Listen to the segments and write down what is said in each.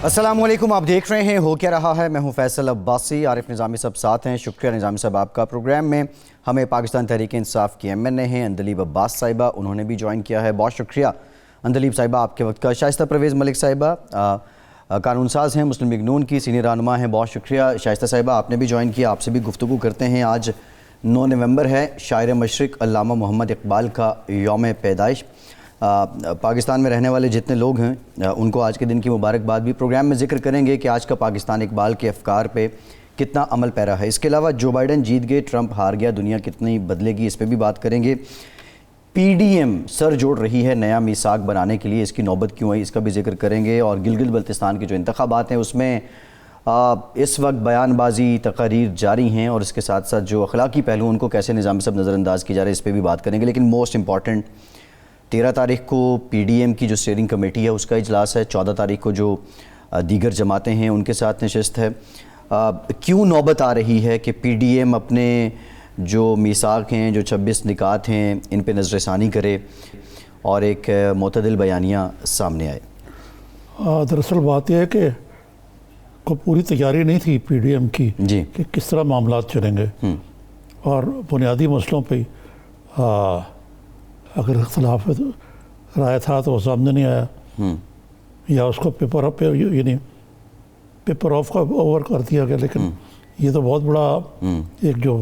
السلام علیکم، آپ دیکھ رہے ہیں ہو کیا رہا ہے۔ میں ہوں فیصل عباسی، عارف نظامی صاحب ساتھ ہیں۔ شکریہ نظامی صاحب آپ کا۔ پروگرام میں ہمیں پاکستان تحریک انصاف کی ایم این اے ہیں اندلیب عباس صاحبہ، انہوں نے بھی جوائن کیا ہے، بہت شکریہ اندلیب صاحبہ آپ کے وقت کا۔ شائستہ پرویز ملک صاحبہ قانون ساز ہیں، مسلم لیگ نون کی سینئر رہنما ہیں، بہت شکریہ شائستہ صاحبہ آپ نے بھی جوائن کیا۔ آپ سے بھی گفتگو کرتے ہیں۔ آج 9 نومبر ہے، شاعر مشرق علامہ محمد اقبال کا یوم پیدائش۔ پاکستان میں رہنے والے جتنے لوگ ہیں ان کو آج کے دن کی مبارکباد بھی پروگرام میں ذکر کریں گے کہ آج کا پاکستان اقبال کے افکار پہ کتنا عمل پیرا ہے۔ اس کے علاوہ جو بائیڈن جیت گئے، ٹرمپ ہار گیا، دنیا کتنی بدلے گی، اس پہ بھی بات کریں گے۔ پی ڈی ایم سر جوڑ رہی ہے نیا میثاق بنانے کے لیے، اس کی نوبت کیوں آئی، اس کا بھی ذکر کریں گے۔ اور گلگت بلتستان کے جو انتخابات ہیں اس میں اس وقت بیان بازی تقاریر جاری ہیں، اور اس کے ساتھ ساتھ جو اخلاقی پہلو ان کو کیسے نظام سب نظر انداز کی جا رہے ہیں، اس پہ بھی بات کریں گے۔ لیکن موسٹ امپورٹنٹ 13 تاریخ کو پی ڈی ایم کی جو اسٹیئرنگ کمیٹی ہے اس کا اجلاس ہے، 14 تاریخ کو جو دیگر جماعتیں ہیں ان کے ساتھ نشست ہے۔ کیوں نوبت آ رہی ہے کہ پی ڈی ایم اپنے جو میثاق ہیں، جو 26 نکات ہیں، ان پہ نظر ثانی کرے اور ایک معتدل بیانیہ سامنے آئے؟ دراصل بات یہ ہے کہ کوئی پوری تیاری نہیں تھی پی ڈی ایم کی جی کہ کس طرح معاملات چلیں گے، اور بنیادی مسئلوں پہ اگر اختلاف رائے تھا تو وہ سامنے نہیں آیا، یا اس کو پیپر اپ یعنی پیپر آف کا اوور کر دیا گیا۔ لیکن یہ تو بہت بڑا ایک جو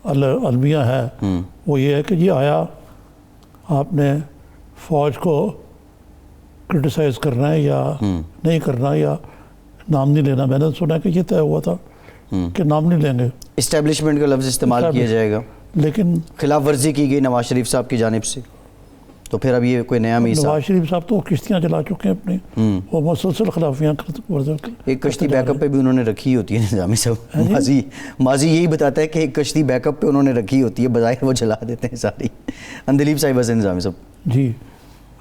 المیہ ہے وہ یہ ہے کہ جی آیا آپ نے فوج کو کرٹیسائز کرنا ہے یا نہیں کرنا، یا نام نہیں لینا۔ میں نے سنا کہ یہ طے ہوا تھا کہ نام نہیں لیں گے، اسٹیبلشمنٹ کا لفظ استعمال کیا جائے گا، لیکن خلاف ورزی کی گئی نواز شریف صاحب کی جانب سے، تو پھر اب یہ کوئی نیا میثاق۔ نواز شریف صاحب تو کشتیاں چلا چکے ہیں اپنی، وہ مسلسل خلافیاں ایک کشتی بیک اپ پہ بھی انہوں نے رکھی ہوتی ہے نظامی صاحب، ماضی یہی بتاتا ہے کہ ایک کشتی بیک اپ پہ انہوں نے رکھی ہوتی ہے، بظاہر وہ جلا دیتے ہیں ساری۔ اندلیب صاحبہ سے نظامی صاحب۔ جی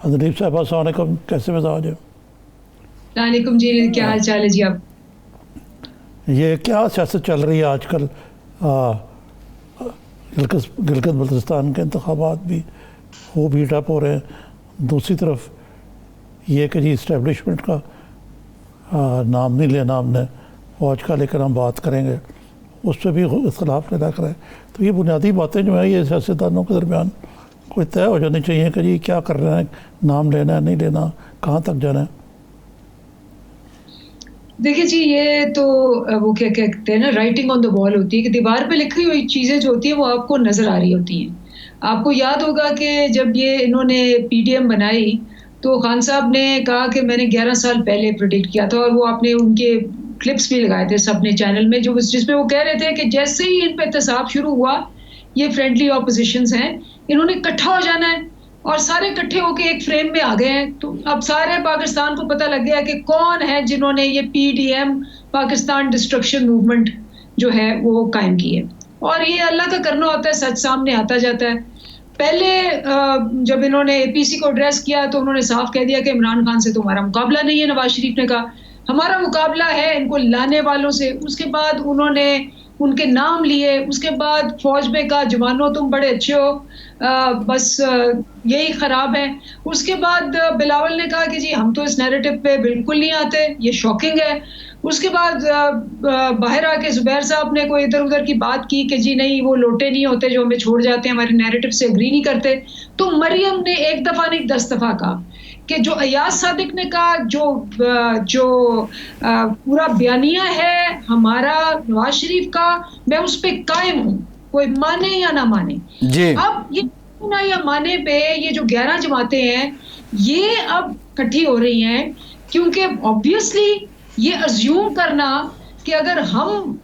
اندلیب صاحبہ السلام علیکم، کیسے مزاج ہے؟ السلام علیکم جی، کیا حال چال ہے جی آپ؟ یہ کیا سیاست چل رہی ہے آج کل؟ گلگت بلتستان کے انتخابات بھی وہ بیٹ اپ ہو رہے ہیں، دوسری طرف یہ کہ جی اسٹیبلشمنٹ کا نام نہیں لینا ہم نے فوج کا، لیکن ہم بات کریں گے اس پہ بھی اختلاف پیدا کرے۔ تو یہ بنیادی باتیں جو ہیں یہ سیاستدانوں کے درمیان کوئی طے ہو جانی چاہیے کہ جی کیا کر رہے ہیں، نام لینا ہے نہیں لینا، کہاں تک جانا ہے۔ دیکھیے جی، یہ تو وہ کیا کہتے ہیں نا، رائٹنگ آن دا وال ہوتی ہے کہ دیوار پہ لکھی ہوئی چیزیں جو ہوتی ہیں وہ آپ کو نظر آ رہی ہوتی ہیں۔ آپ کو یاد ہوگا کہ جب یہ انہوں نے پی ڈی ایم بنائی تو خان صاحب نے کہا کہ میں نے 11 سال پہلے پریڈکٹ کیا تھا، اور وہ آپ نے ان کے کلپس بھی لگائے تھے سب نے چینل میں، جس میں وہ کہہ رہے تھے کہ جیسے ہی ان پہ احتساب شروع ہوا، یہ فرینڈلی اپوزیشنز ہیں، انہوں نے اکٹھا ہو جانا ہے، اور سارے اکٹھے ہو کے ایک فریم میں آ گئے ہیں۔ تو اب سارے پاکستان کو پتہ لگ گیا کہ کون ہے جنہوں نے یہ P D M Pakistan destruction movement جو ہے وہ قائم کی ہے، اور یہ اللہ کا کرنا ہوتا ہے، سچ سامنے آتا جاتا ہے۔ پہلے جب انہوں نے اے پی سی کو ایڈریس کیا تو انہوں نے صاف کہہ دیا کہ عمران خان سے تو ہمارا مقابلہ نہیں ہے۔ نواز شریف نے کہا ہمارا مقابلہ ہے ان کو لانے والوں سے۔ اس کے بعد انہوں نے ان کے نام لیے، اس کے بعد فوج میں کہا جوانوں تم بڑے اچھے ہو، بس یہی خراب ہے۔ اس کے بعد بلاول نے کہا کہ جی ہم تو اس نیریٹو پہ بالکل نہیں آتے، یہ شاکنگ ہے۔ اس کے بعد باہر آ کے زبیر صاحب نے کوئی ادھر ادھر کی بات کی کہ جی نہیں وہ لوٹے نہیں ہوتے جو ہمیں چھوڑ جاتے ہیں، ہمارے نیریٹو سے اگری نہیں کرتے۔ تو مریم نے ایک دفعہ نہیں 10 دفعہ کہا کہ جو ایاز صادق نے کہا، جو پورا بیانیہ ہے ہمارا نواز شریف کا، میں اس پہ قائم ہوں، کوئی مانے یا نہ مانے۔ اب یہ نہ یا مانے پہ یہ جو 11 جماعتیں ہیں یہ اب کٹھی ہو رہی ہیں، کیونکہ آبویسلی یہ ازیوم کرنا کہ اگر ہم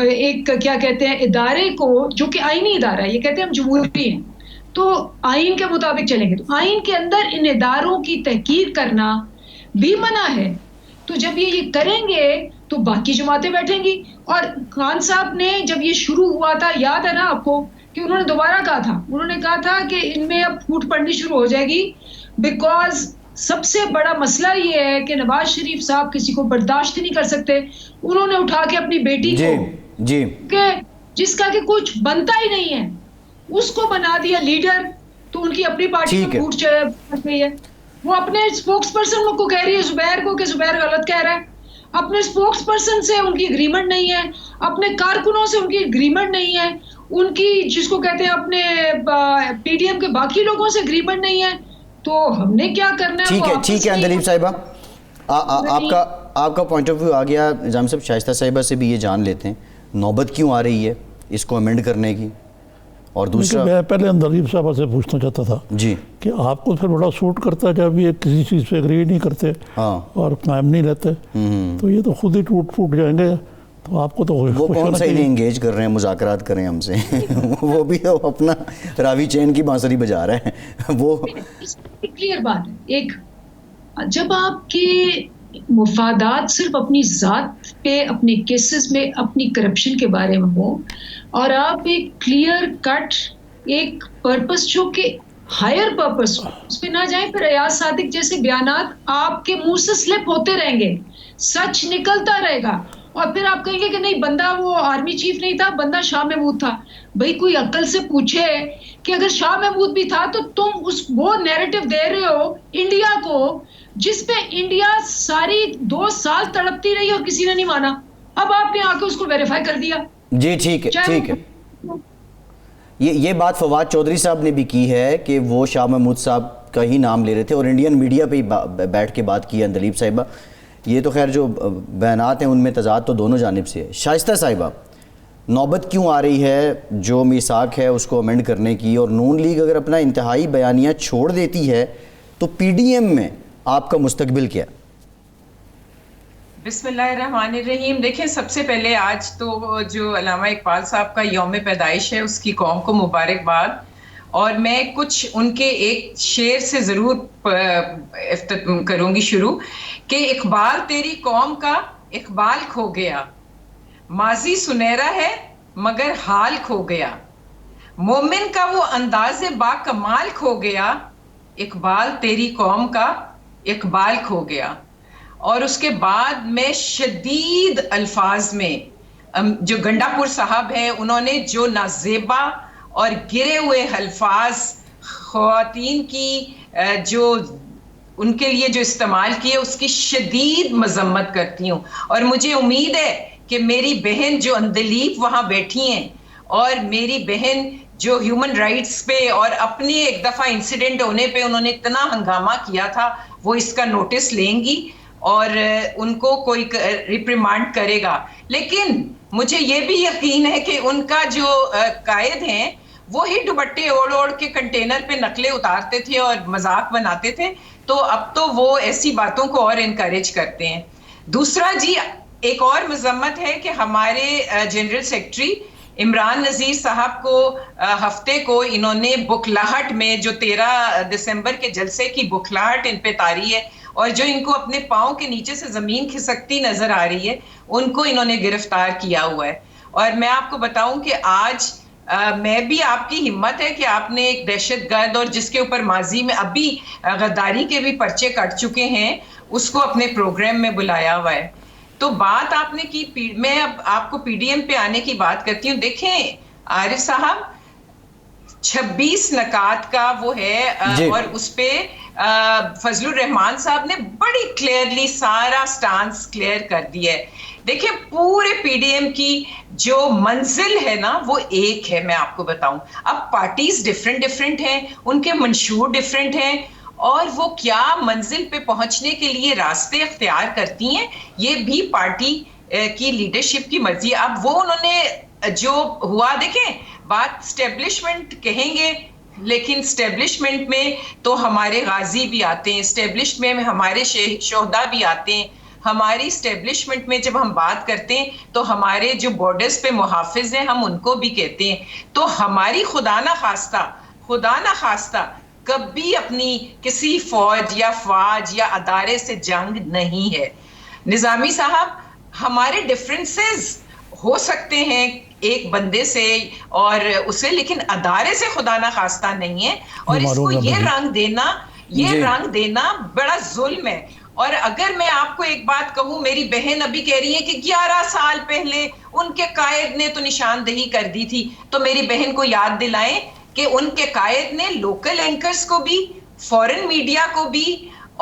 ایک کیا کہتے ہیں ادارے کو، جو کہ آئینی ادارہ ہے، یہ کہتے ہیں ہم جمہوری ہیں تو آئین کے مطابق چلیں گے، تو آئین کے اندر ان اداروں کی تحقیر کرنا بھی منع ہے۔ تو جب یہ کریں گے تو باقی جماعتیں بیٹھیں گی۔ اور خان صاحب نے جب یہ شروع ہوا تھا، یاد ہے نا آپ کو کہ انہوں نے دوبارہ کہا تھا، انہوں نے کہا تھا کہ ان میں اب پھوٹ پڑنی شروع ہو جائے گی، بیکاز سب سے بڑا مسئلہ یہ ہے کہ نواز شریف صاحب کسی کو برداشت نہیں کر سکتے۔ انہوں نے اٹھا کے اپنی بیٹی کو کہ جس کا کہ کچھ بنتا ہی نہیں ہے اس کو بنا دیا لیڈر، تو ان کی اپنی پارٹی میں پھوٹ چڑھ گئی ہے۔ وہ اپنے اسپوکس پرسن کو کہہ رہی ہے زبیر کو کہ زبیر غلط کہہ رہا ہے. اپنے اسپوکس پرسن سے ان کی اگریمنٹ نہیں ہے, اپنے کارکنوں سے ان کی اگریمنٹ نہیں ہے, ان کی جس کو کہتے ہیں اپنے پی ڈی ایم کے باقی لوگوں سے اگریمنٹ نہیں ہے. تو ہم نے کیا کرنا ہے؟ ٹھیک ہے اندلیب صاحبہ, آپ کا پوائنٹ آف ویو آ گیا. نظامی صاحب, شائستہ صاحبہ سے بھی یہ جان لیتے ہیں نوبت کیوں آ رہی ہے اس کو امینڈ کرنے کی. اور دوسرا میں پہلے اندلیب صاحبہ سے پوچھنا چاہتا تھا جی کہ آپ کو پھر بڑا سوٹ کرتا ہے جب یہ کسی چیز پہ اگری نہیں کرتے اور قائم نہیں رہتے, تو یہ تو خود ہی ٹوٹ پھوٹ جائیں گے. تو آپ کو تو وہ کون سا انہیں انگیج کر رہے ہیں, مذاکرات کر رہے ہیں ہم سے, وہ بھی اپنا راوی چین کی بانسری بجا رہے ہیں. وہ کلیئر بات ہے, ایک جب آپ کے مفادات صرف اپنی ذات پہ, اپنے کیسز میں اپنی کرپشن کے بارے میں ہو, اور آپ ایک کلیئر کٹ ایک پرپس جو کہ ہائر پرپس ہو اس پہ نہ جائیں, پھر ایاز صادق جیسے بیانات آپ کے منہ سے سلپ ہوتے رہیں گے, سچ نکلتا رہے گا, اور پھر آپ کہیں گے کہ نہیں بندہ وہ آرمی چیف نہیں تھا, بندہ شاہ محمود تھا. بھئی کوئی عقل سے پوچھے کہ اگر شاہ محمود بھی تھا تو تم وہ نیریٹو دے رہے ہو انڈیا کو جس پہ انڈیا ساری 2 سال تڑپتی رہی اور کسی نے نہیں مانا. اب آپ نے آ کے اس کو ویریفائی کر دیا. جی ٹھیک ہے. یہ بات فواد چودھری صاحب نے بھی کی ہے کہ وہ شاہ محمود صاحب کا ہی نام لے رہے تھے اور انڈین میڈیا پہ ہی بیٹھ کے بات کی ہے اندلیب صاحبہ. یہ تو خیر جو بیانات ہیں ان میں تضاد تو دونوں جانب سے ہے. شائستہ صاحبہ, نوبت کیوں آ رہی ہے جو میثاق ہے اس کو امینڈ کرنے کی, اور نون لیگ اگر اپنا انتہائی بیانیہ چھوڑ دیتی ہے تو پی ڈی ایم میں آپ کا مستقبل کیا؟ بسم اللہ الرحمن الرحیم. دیکھیں, سب سے پہلے آج تو جو علامہ اقبال صاحب کا یوم پیدائش ہے, اس کی قوم کو مبارکباد. اور میں کچھ ان کے ایک شعر سے ضرور کروں گی شروع, کہ اقبال تیری قوم کا اقبال کھو گیا, ماضی سنہرا ہے مگر حال کھو گیا, مومن کا وہ انداز با کمال کھو گیا, اقبال تیری قوم کا اقبال کھو گیا. اور اس کے بعد میں شدید الفاظ میں جو گنڈا پور صاحب ہیں انہوں نے جو نازیبا اور گرے ہوئے الفاظ خواتین کی جو ان کے لیے جو استعمال کیے اس کی شدید مذمت کرتی ہوں. اور مجھے امید ہے کہ میری بہن جو اندلیب وہاں بیٹھی ہیں اور میری بہن جو ہیومن رائٹس پہ اور اپنے ایک دفعہ انسیڈنٹ ہونے پہ انہوں نے اتنا ہنگامہ کیا تھا, وہ اس کا نوٹس لیں گی اور ان کو کوئی ریپریمانڈ کرے گا. لیکن مجھے یہ بھی یقین ہے کہ ان کا جو قائد ہیں وہی دوپٹے اوڑھ اوڑھ کے کنٹینر پہ نقلیں اتارتے تھے اور مذاق بناتے تھے, تو اب تو وہ ایسی باتوں کو اور انکریج کرتے ہیں. دوسرا جی, ایک اور مذمت ہے کہ ہمارے جنرل سیکرٹری عمران نذیر صاحب کو ہفتے کو انہوں نے بکھلاہٹ میں جو 13 دسمبر کے جلسے کی بکھلاہٹ ان پہ تاری ہے اور جو ان کو اپنے پاؤں کے نیچے سے زمین کھسکتی نظر آ رہی ہے, ان کو انہوں نے گرفتار کیا ہوا ہے. اور میں آپ کو بتاؤں کہ آج میں بھی, آپ کی ہمت ہے کہ آپ نے ایک دہشت گرد اور جس کے اوپر ماضی میں ابھی غداری کے بھی پرچے کٹ چکے ہیں اس کو اپنے پروگرام میں بلایا ہوا ہے. تو بات آپ نے کی, میں اب آپ کو پی ڈی ایم پہ آنے کی بات کرتی ہوں. دیکھیں عارف صاحب, 26 نکات کا وہ ہے اور اس پہ فضل الرحمان صاحب نے بڑی کلیئرلی سارا سٹانس کلیئر کر دیا ہے. دیکھیں پورے پی ڈی ایم کی جو منزل ہے نا وہ ایک ہے. میں آپ کو بتاؤں, اب پارٹیز ڈیفرنٹ ہیں, ان کے منشور ڈیفرنٹ ہیں, اور وہ کیا منزل پہ پہنچنے کے لیے راستے اختیار کرتی ہیں یہ بھی پارٹی کی لیڈرشپ کی مرضی. اب وہ انہوں نے جو ہوا, دیکھیں بات اسٹیبلشمنٹ کہیں گے لیکن اسٹیبلشمنٹ میں تو ہمارے غازی بھی آتے ہیں, اسٹیبلشمنٹ میں ہمارے شہداء بھی آتے ہیں. ہماری اسٹیبلشمنٹ میں جب ہم بات کرتے ہیں تو ہمارے جو بارڈرز پہ محافظ ہیں ہم ان کو بھی کہتے ہیں. تو ہماری خدا نہ خواستہ کبھی اپنی کسی فوج یا فاج یا ادارے سے جنگ نہیں ہے. نظامی صاحب, ہمارے ڈفرینسز ہو سکتے ہیں ایک بندے سے اور اسے, لیکن ادارے سے خدا نہ خواستہ نہیں ہے. اور اس کو یہ رنگ دینا بڑا ظلم ہے. اور اگر میں آپ کو ایک بات کہوں, میری بہن ابھی کہہ رہی ہے کہ 11 سال پہلے ان کے قائد نے تو نشاندہی کر دی تھی, تو میری بہن کو یاد دلائیں کہ ان کے قائد نے لوکل اینکرز کو بھی فورن میڈیا کو بھی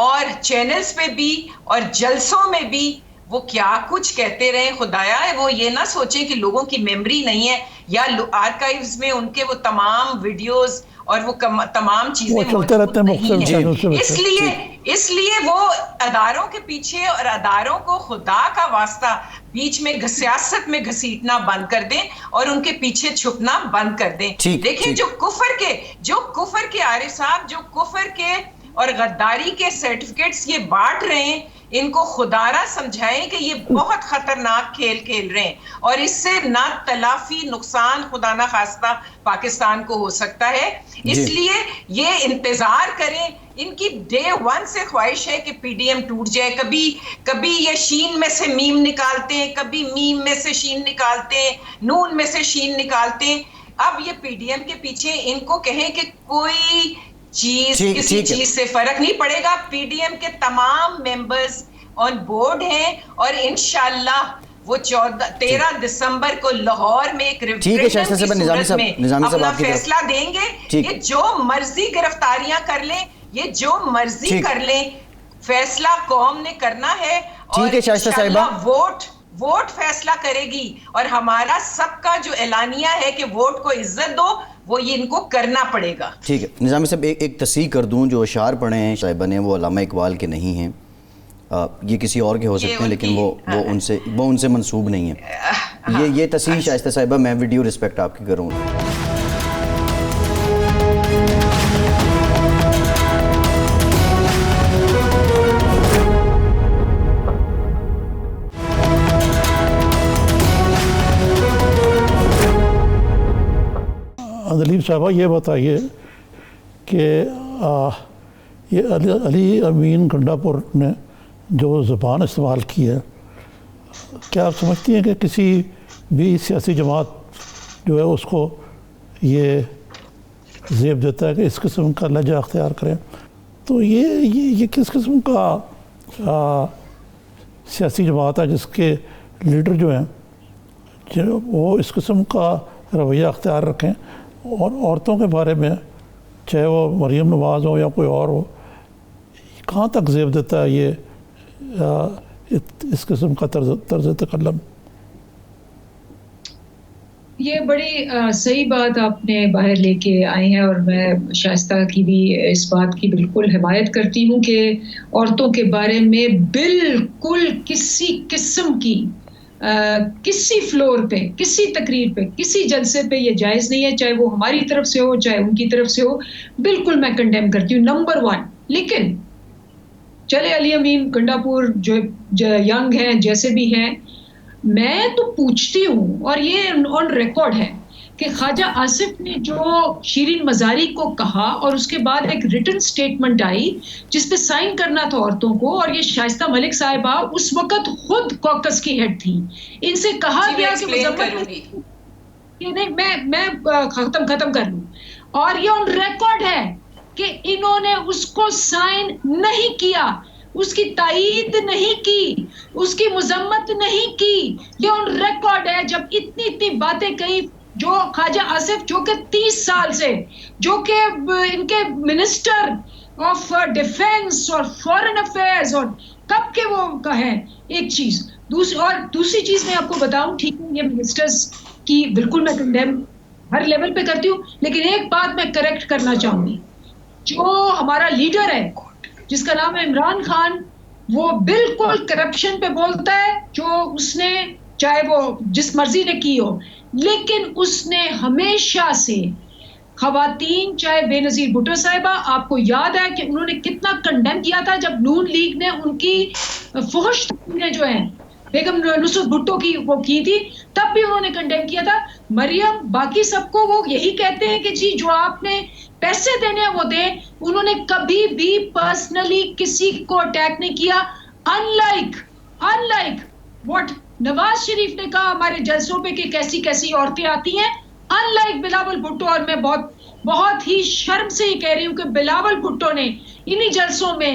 اور چینلز پہ بھی اور جلسوں میں بھی وہ کیا کچھ کہتے رہے. خدایا وہ یہ نہ سوچیں کہ لوگوں کی میموری نہیں ہے یا آرکائیوز میں ان کے وہ تمام ویڈیوز اور وہ تمام چیزیں چلتے رہتے ہیں. اس لیے وہ اداروں کے پیچھے اور اداروں کو خدا کا واسطہ بیچ میں سیاست میں گھسیٹنا بند کر دیں اور ان کے پیچھے چھپنا بند کر دیں. دیکھیں جو کفر کے عارف صاحب جو کفر کے اور غداری کے سرٹیفکیٹس یہ بانٹ رہے ہیں, ان کو خدارہ سمجھائیں کہ یہ بہت خطرناک کھیل کھیل رہے ہیں اور اس سے نہ تلافی نقصان خدا نہ خواستہ پاکستان کو ہو سکتا ہے. اس لیے یہ انتظار کریں. ان کی ڈے ون سے خواہش ہے کہ پی ڈی ایم ٹوٹ جائے. کبھی یہ شین میں سے میم نکالتے ہیں, کبھی میم میں سے شین نکالتے ہیں, نون میں سے شین نکالتے ہیں. اب یہ پی ڈی ایم کے پیچھے ان کو کہیں کہ کوئی کسی چیز سے فرق نہیں پڑے گا. پی ڈی ایم کے تمام ممبرز آن بورڈ ہیں اور انشاءاللہ وہ 13 دسمبر کو لاہور میں ایک ریفرینڈم کی صورت میں اپنا فیصلہ دیں گے. یہ جو مرضی گرفتاریاں کر لیں, یہ جو مرضی کر لیں, فیصلہ قوم نے کرنا ہے اور انشاءاللہ ووٹ فیصلہ کرے گی. اور ہمارا سب کا جو اعلانیہ ہے کہ ووٹ کو عزت دو, وہ یہ ان کو کرنا پڑے گا. ٹھیک ہے نظامی صاحب, ایک تصحیح کر دوں, جو اشعار پڑھے ہیں صاحبہ نے وہ علامہ اقبال کے نہیں ہیں, یہ کسی اور کے ہو سکتے ہیں لیکن وہ ان سے منسوب نہیں ہیں. یہ تصحیح شائستہ صاحبہ میں ویڈیو رسپیکٹ آپ کی کروں. دلیپ صاحبہ یہ بتائیے کہ یہ علی امین گنڈا پور نے جو زبان استعمال کی ہے, کیا آپ سمجھتی ہیں کہ کسی بھی سیاسی جماعت جو ہے اس کو یہ زیب دیتا ہے کہ اس قسم کا لہجہ اختیار کریں؟ تو یہ کس قسم کا سیاسی جماعت ہے جس کے لیڈر جو ہیں وہ اس قسم کا رویہ اختیار رکھیں اور عورتوں کے بارے میں, چاہے وہ مریم نواز ہو یا کوئی اور ہو, کہاں تک زیب دیتا ہے یہ اس قسم کا طرز تکلم؟ یہ بڑی صحیح بات آپ نے باہر لے کے آئی ہیں اور میں شائستہ کی بھی اس بات کی بالکل حمایت کرتی ہوں کہ عورتوں کے بارے میں بالکل کسی قسم کی کسی فلور پہ, کسی تقریر پہ, کسی جلسے پہ یہ جائز نہیں ہے, چاہے وہ ہماری طرف سے ہو چاہے ان کی طرف سے ہو. بالکل میں کنڈیم کرتی ہوں, نمبر 1. لیکن چلے علی امین گنڈا پور جو ینگ ہیں جیسے بھی ہیں, میں تو پوچھتی ہوں اور یہ آن ریکارڈ ہے کہ خواجہ آصف نے جو شیرین مزاری کو کہا اور اس کے بعد ایک ریٹن سٹیٹمنٹ آئی جس پہ سائن کرنا تھا عورتوں کو, اور یہ شائستہ ملک صاحبہ اس وقت خود کوکس کی ہیڈ تھی, ان سے کہا گیا کہ میں ختم کر لوں, اور یہ آن ریکارڈ ہے کہ انہوں نے اس کو سائن نہیں کیا, اس کی تائید نہیں کی, اس کی مذمت نہیں کی. یہ آن ریکارڈ ہے. جب اتنی باتیں کہی جو خواجہ آصف جو کہ 30 سال سے, جو کہ ان کے منسٹر آف ڈیفینس اور فورن افیئرز اور کب کے وہ کا ہے ایک چیز. دوسری چیز میں آپ کو بتاؤں, ٹھیک ہے یہ منسٹرز کی بالکل میں کنڈیم ہر لیول پہ کرتی ہوں, لیکن ایک بات میں کریکٹ کرنا چاہوں گی. جو ہمارا لیڈر ہے جس کا نام ہے عمران خان, وہ بالکل کرپشن پہ بولتا ہے جو اس نے چاہے وہ جس مرضی نے کی ہو, لیکن اس نے ہمیشہ سے خواتین, چاہے بے نظیر بھٹو صاحبہ, آپ کو یاد ہے کہ انہوں نے کتنا کنڈیم کیا تھا جب نون لیگ نے ان کی فحش تصویریں جو ہیں بیگم نصرت بھٹو کی وہ کی تھی, تب بھی انہوں نے کنڈیم کیا تھا. مریم باقی سب کو وہ یہی کہتے ہیں کہ جی جو آپ نے پیسے دینے ہیں وہ دیں, انہوں نے کبھی بھی پرسنلی کسی کو اٹیک نہیں کیا. In like what Nawaz Sharif نے کہا ہمارے جلسوں پہ کہ کیسی کیسی عورتیں آتی ہیں, ان لائک بلاول بھٹو. اور میں بہت ہی شرم سے یہ کہہ رہی ہوں کہ بلاول بھٹو نے انہی جلسوں میں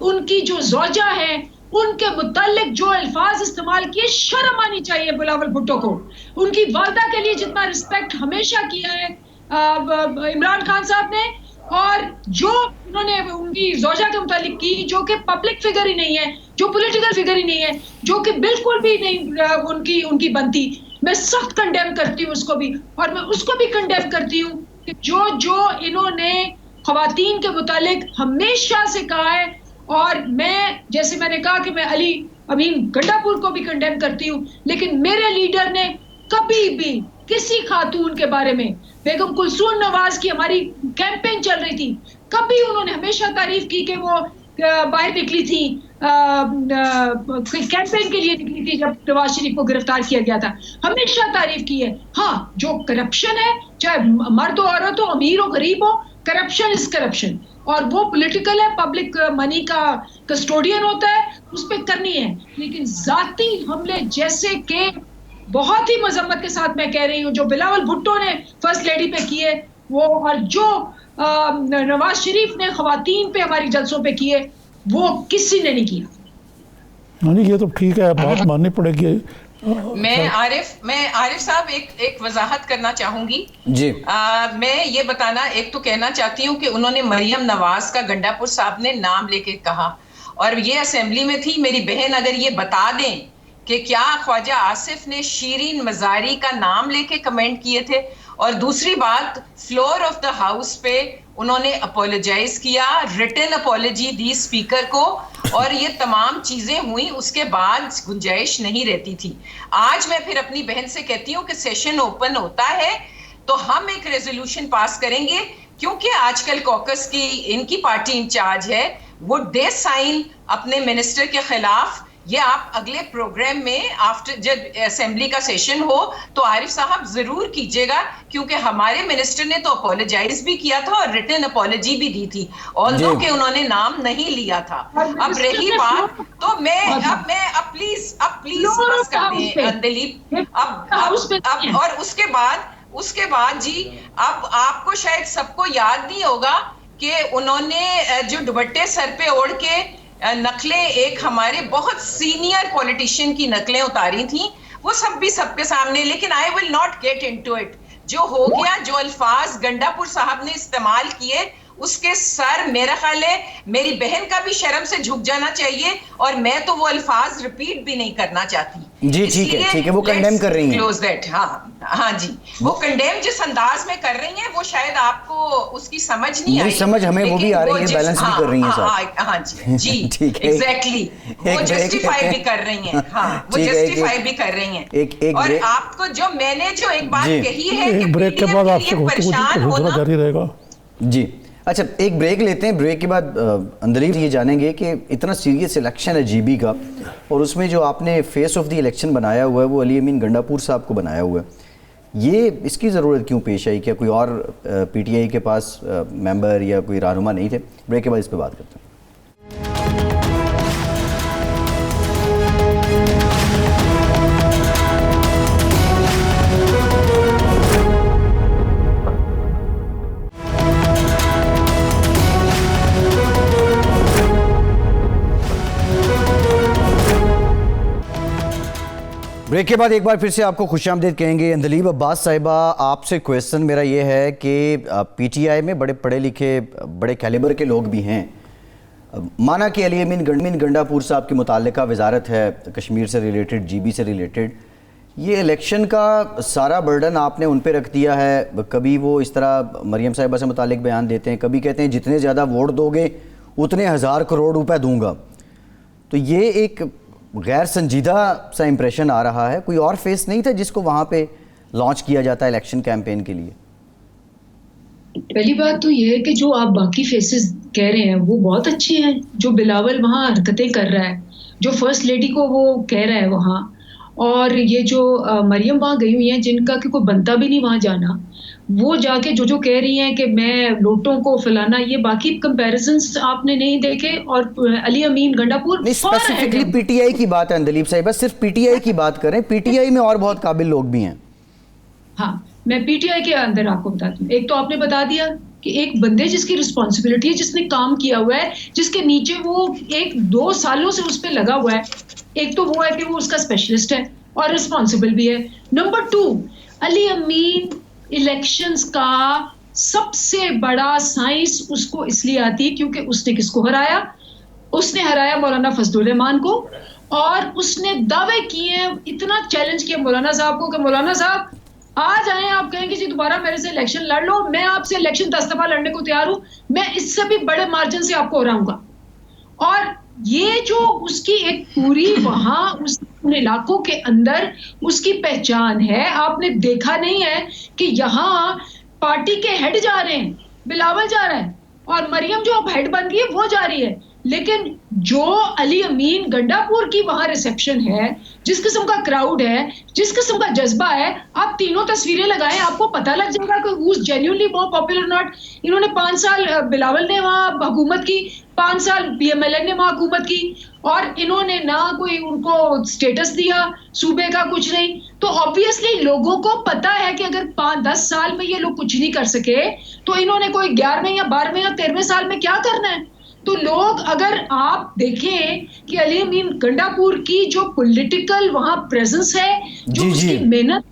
ان کی جو زوجہ ہے ان کے متعلق جو الفاظ استعمال کیے, شرم آنی چاہیے بلاول بھٹو کو. ان کی والدہ کے لیے جتنا رسپیکٹ ہمیشہ کیا ہے عمران خان صاحب نے, اور جو انہوں نے ان کی زوجہ کے متعلق کی جو کہ پبلک فگر ہی نہیں ہے, جو پولیٹیکل فگر ہی نہیں ہے, جو کہ بالکل بھی نہیں ان کی بنتی, میں سخت کنڈیم کرتی ہوں اس کو بھی. اور میں اس کو بھی کنڈیم کرتی ہوں کہ جو انہوں نے خواتین کے متعلق ہمیشہ سے کہا ہے. اور میں جیسے میں نے کہا کہ میں علی امین گنڈاپور کو بھی کنڈیم کرتی ہوں, لیکن میرے لیڈر نے کبھی بھی کسی خاتون کے بارے میں, بیگم کلثوم نواز کی ہماری کیمپین چل رہی تھی, کبھی انہوں نے ہمیشہ تعریف کی کہ وہ باہر نکلی تھی کیمپین کے لیے نکلی تھی جب نواز شریف کو گرفتار کیا گیا تھا, ہمیشہ تعریف کی ہے. ہاں جو کرپشن ہے, چاہے مرد ہو عورت ہو امیر ہو غریب ہو, کرپشن از کرپشن, اور وہ پولیٹیکل ہے, پبلک منی کا کسٹوڈین ہوتا ہے, اس پہ کرنی ہے. لیکن ذاتی حملے جیسے کہ بہت ہی مذمت کے ساتھ میں کہہ رہی ہوں جو بلاول بھٹو نے فرسٹ لیڈی پہ کیے وہ, اور جو نواز شریف نے خواتین پہ ہماری جلسوں پہ کیے, وہ کسی نے نہیں کیا. نہیں یہ تو ٹھیک ہے, بات ماننی پڑے گی. میں عارف صاحب ایک وضاحت کرنا چاہوں گی. جی میں یہ بتانا, ایک تو کہنا چاہتی ہوں کہ انہوں نے مریم نواز کا گنڈاپور صاحب نے نام لے کے کہا, اور یہ اسمبلی میں تھی. میری بہن اگر یہ بتا دیں کہ کیا خواجہ آصف نے شیرین مزاری کا نام لے کے کمنٹ کیے تھے. اور دوسری بات, فلور آف دا ہاؤس پہ انہوں نے اپولوجائز کیا, ریٹن اپولوجی دی اسپیکر کو, اور یہ تمام چیزیں ہوئیں. اس کے بعد گنجائش نہیں رہتی تھی. آج میں پھر اپنی بہن سے کہتی ہوں کہ سیشن اوپن ہوتا ہے تو ہم ایک ریزولوشن پاس کریں گے, کیونکہ آج کل کوکس کی ان کی پارٹی انچارج ہے. وڈ دے سائن اپنے منسٹر کے خلاف؟ یہ آپ اگلے پروگرام میں آفٹر جب اسمبلی کا سیشن ہو تو عارف صاحب ضرور کیجیے گا, کیونکہ ہمارے منسٹر نے تو اپولوجائز بھی کیا تھا اور ریٹن اپولوجی بھی دی تھی, although کہ انہوں نے نام نہیں لیا تھا. اب رہی بات تو اب پلیز بس کر دیں دلیپ. اور اس کے بعد جی, اب آپ کو شاید سب کو یاد نہیں ہوگا کہ انہوں نے جو دوپٹے سر پہ اوڑھ کے نقلیں ایک ہمارے بہت سینئر پولیٹیشین کی نقلیں اتاری تھیں, وہ سب بھی سب کے سامنے. لیکن I will not get into it. جو ہو گیا, جو الفاظ گنڈاپور صاحب نے استعمال کیے, اس کے سر میرا خیال ہے میری بہن کا بھی شرم سے جھک جانا چاہیے, اور میں تو وہ الفاظ ریپیٹ بھی نہیں کرنا چاہتی. جی ٹھیک ہے, وہ کنڈیم کر رہی ہیں. Close that. ہاں جی, وہ کنڈیم جس انداز میں کر رہی ہیں وہ شاید آپ کو اس کی سمجھ نہیں آئی. سمجھ ہمیں وہ بھی آ رہی ہے, بیلنس بھی کر رہی ہیں صاحب. ہاں جی ایگزیکٹلی, وہ جسٹیفائی بھی کر رہی ہیں. ہاں وہ جسٹیفائی بھی کر رہی ہیں. اور آپ کو جو میں نے جو ایک بات کہی ہے کہ بریک کے بعد آپ سے گفتگو جاری رہے گا. جی اچھا, ایک بریک لیتے ہیں. بریک کے بعد اندلیب یہ جانیں گے کہ اتنا سیریس الیکشن ہے جی بی کا, اور اس میں جو آپ نے فیس آف دی الیکشن بنایا ہوا ہے وہ علی امین گنڈاپور صاحب کو بنایا ہوا ہے, یہ اس کی ضرورت کیوں پیش آئی؟ کیا کوئی اور پی ٹی آئی کے پاس ممبر یا کوئی رہنما نہیں تھے؟ بریک کے بعد اس پہ بات کرتے ہیں. بریک کے بعد ایک بار پھر سے آپ کو خوش آمدید کہیں گے. اندلیب عباس صاحبہ, آپ سے کویسچن میرا یہ ہے کہ پی ٹی آئی میں بڑے پڑھے لکھے بڑے کیلیبر کے لوگ بھی ہیں, مانا کہ علی امین گنڈاپور صاحب کی متعلقہ وزارت ہے کشمیر سے ریلیٹڈ, جی بی سے ریلیٹڈ, یہ الیکشن کا سارا برڈن آپ نے ان پہ رکھ دیا ہے. کبھی وہ اس طرح مریم صاحبہ سے متعلق بیان دیتے ہیں, کبھی کہتے ہیں جتنے زیادہ ووٹ دو گے اتنے 1000 کروڑ روپے دوں گا. تو یہ ایک غیر سنجیدہ سا امپریشن آ رہا ہے. کوئی اور فیس نہیں تھا جس کو وہاں پہ لانچ کیا جاتا ہے الیکشن کیمپین کے لیے؟ پہلی بات تو یہ ہے کہ جو آپ باقی فیسز کہہ رہے ہیں وہ بہت اچھے ہیں. جو بلاول وہاں حرکتیں کر رہا ہے, جو فرسٹ لیڈی کو وہ کہہ رہا ہے وہاں, اور یہ جو مریم وہاں گئی ہوئی ہیں جن کا کہ کوئی بنتا بھی نہیں وہاں جانا, وہ جا کے جو کہہ رہی ہیں کہ میں لوٹوں کو فلانا, یہ باقی کمپیریزنز آپ نے نہیں دیکھے. اور Ali Amin Gandapur specifically P T I کی بات ہے اندلیب صاحبہ, صرف پی ٹی آئی کی بات کریں. پی ٹی آئی میں اور بہت قابل لوگ بھی ہیں. ہاں میں پی ٹی آئی کے اندر آپ کو بتاتی ہوں. ایک تو آپ نے بتا دیا کہ ایک بندے جس کی رسپانسبلٹی ہے, جس نے کام کیا ہوا ہے, جس کے نیچے وہ 1-2 سالوں سے اس پہ لگا ہوا ہے, ایک تو وہ ہے کہ وہ اس کا اسپیشلسٹ ہے اور رسپانسبل بھی ہے. نمبر 2, علی امین الیکشنز کا سب سے بڑا سائنس اس کو اس لیے آتی ہے کیونکہ اس نے کس کو ہرایا؟ اس نے ہرایا مولانا فضل الرحمان کو, اور اس نے دعوے کیے, اتنا چیلنج کیا مولانا صاحب کو کہ مولانا صاحب آ جائیں, آپ کہیں کہ جی دوبارہ میرے سے الیکشن لڑ لو, میں آپ سے الیکشن 10 دفعہ لڑنے کو تیار ہوں, میں اس سے بھی بڑے مارجن سے آپ کو ہراؤں گا. اور یہ جو اس کی ایک پوری وہاں اس علاقوں کے اندر اس کی پہچان ہے. آپ نے دیکھا نہیں ہے کہ یہاں پارٹی کے ہیڈ جا رہے ہیں, بلاول جا رہا ہے, اور مریم جو اب ہیڈ بن گئی ہے وہ جا رہی ہے, لیکن جو علی امین گنڈا پور کی وہاں ریسیپشن ہے, جس قسم کا کراؤڈ ہے, جس قسم کا جذبہ ہے, آپ تینوں تصویریں لگائیں, آپ کو پتہ لگ جائے گا کہ who's genuinely more popular or not. انہوں نے 5 سال بلاول نے وہاں حکومت کی, 5 سال پی ایم ایل این نے وہاں حکومت کی, اور انہوں نے نہ کوئی ان کو سٹیٹس دیا صوبے کا, کچھ نہیں. تو obviously لوگوں کو پتا ہے کہ اگر 10 سال میں یہ لوگ کچھ نہیں کر سکے تو انہوں نے کوئی 11ویں یا 12ویں یا 13ویں سال میں کیا کرنا ہے. تو لوگ, اگر آپ دیکھیں کہ علی امین گنڈا پور کی جو پولیٹیکل وہاں پریزنس ہے, جو اس کی محنت,